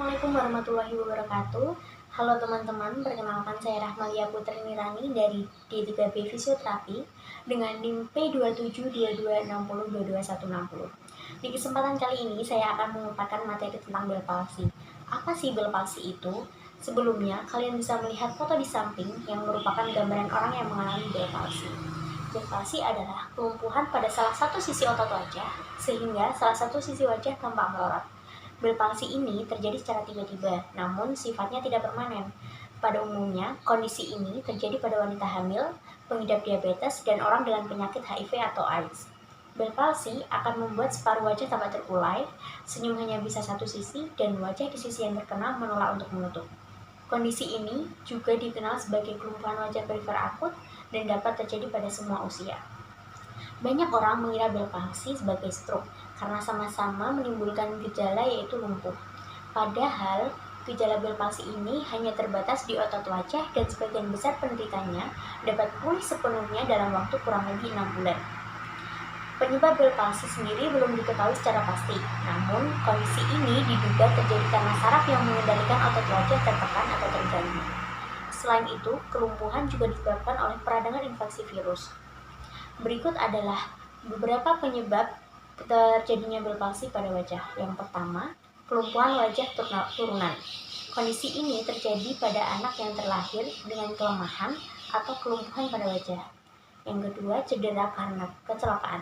Assalamualaikum warahmatullahi wabarakatuh. Halo teman-teman, perkenalkan saya Rahmalia Putri Nirani dari D3B Fisioterapi dengan NIM P2722602260. Di kesempatan kali ini saya akan memaparkan materi tentang bel palsi. Apa sih bel palsi itu? Sebelumnya, kalian bisa melihat foto di samping yang merupakan gambaran orang yang mengalami bel palsi. Bel palsi adalah kelumpuhan pada salah satu sisi otot wajah, sehingga salah satu sisi wajah tampak melorot. Bel palsi ini terjadi secara tiba-tiba, namun sifatnya tidak permanen. Pada umumnya, kondisi ini terjadi pada wanita hamil, pengidap diabetes, dan orang dengan penyakit HIV atau AIDS. Bel palsi akan membuat separuh wajah tampak terkulai, senyum hanya bisa satu sisi, dan wajah di sisi yang terkena menolak untuk menutup. Kondisi ini juga dikenal sebagai kelumpuhan wajah perifer akut dan dapat terjadi pada semua usia. Banyak orang mengira bel palsi sebagai stroke karena sama-sama menimbulkan gejala yaitu lumpuh. Padahal, gejala bel palsi ini hanya terbatas di otot wajah dan sebagian besar penderitanya dapat pulih sepenuhnya dalam waktu kurang lebih 6 bulan. Penyebab bel palsi sendiri belum diketahui secara pasti, namun kondisi ini diduga terjadi karena saraf yang mengendalikan otot wajah tertekan atau terganggu. Selain itu, kelumpuhan juga disebabkan oleh peradangan infeksi virus. Berikut adalah beberapa penyebab terjadinya bel palsi pada wajah. Yang pertama, kelumpuhan wajah turunan. Kondisi ini terjadi pada anak yang terlahir dengan kelemahan atau kelumpuhan pada wajah. Yang kedua, cedera karena kecelakaan.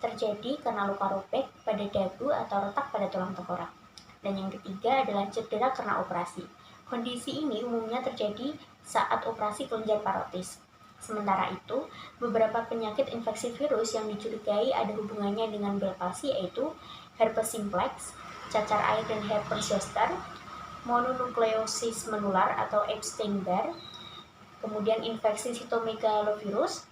Terjadi karena luka robek pada dagu atau retak pada tulang tengkorak. Dan yang ketiga adalah cedera karena operasi. Kondisi ini umumnya terjadi saat operasi kelenjar parotis. Sementara itu, beberapa penyakit infeksi virus yang dicurigai ada hubungannya dengan bel palsi yaitu herpes simplex, cacar air dan herpes zoster, mononukleosis menular atau Epstein-Barr, kemudian infeksi sitomegalovirus,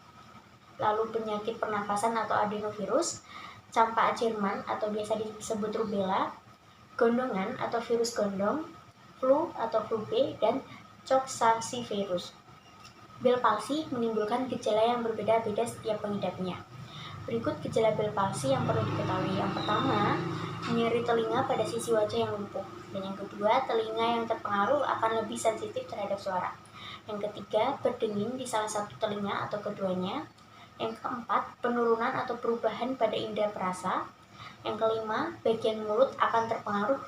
lalu penyakit pernafasan atau adenovirus, campak Jerman atau biasa disebut rubella, gondongan atau virus gondong, flu atau flu B, dan coxsacievirus. Bel palsi menimbulkan gejala yang berbeda-beda setiap pengidapnya. Berikut gejala bel palsi yang perlu diketahui. Yang pertama, nyeri telinga pada sisi wajah yang lumpuh. Dan yang kedua, telinga yang terpengaruh akan lebih sensitif terhadap suara. Yang ketiga, berdenging di salah satu telinga atau keduanya. Yang keempat, penurunan atau perubahan pada indera perasa. Yang kelima, bagian mulut akan terpengaruh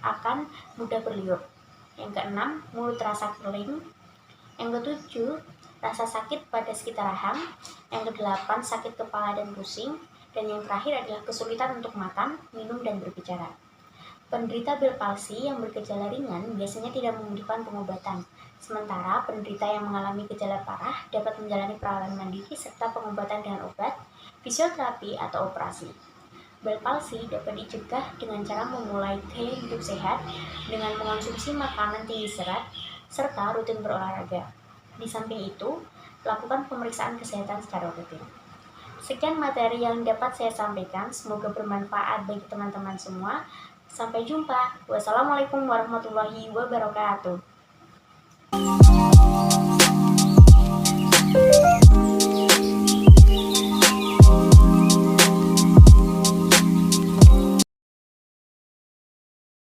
akan mudah berliur. Yang keenam, mulut terasa kering. Yang ketujuh, rasa sakit pada sekitar rahang. Yang kedelapan, sakit kepala dan pusing. Dan yang terakhir adalah kesulitan untuk makan, minum, dan berbicara. Penderita bel palsi yang bergejala ringan biasanya tidak membutuhkan pengobatan. Sementara penderita yang mengalami gejala parah dapat menjalani perawatan mandiri serta pengobatan dengan obat, fisioterapi, atau operasi. Bel palsi dapat dicegah dengan cara memulai gaya hidup sehat dengan mengonsumsi makanan tinggi serat, serta rutin berolahraga. Di samping itu, lakukan pemeriksaan kesehatan secara rutin. Sekian materi yang dapat saya sampaikan, semoga bermanfaat bagi teman-teman semua. Sampai jumpa. Wassalamualaikum warahmatullahi wabarakatuh.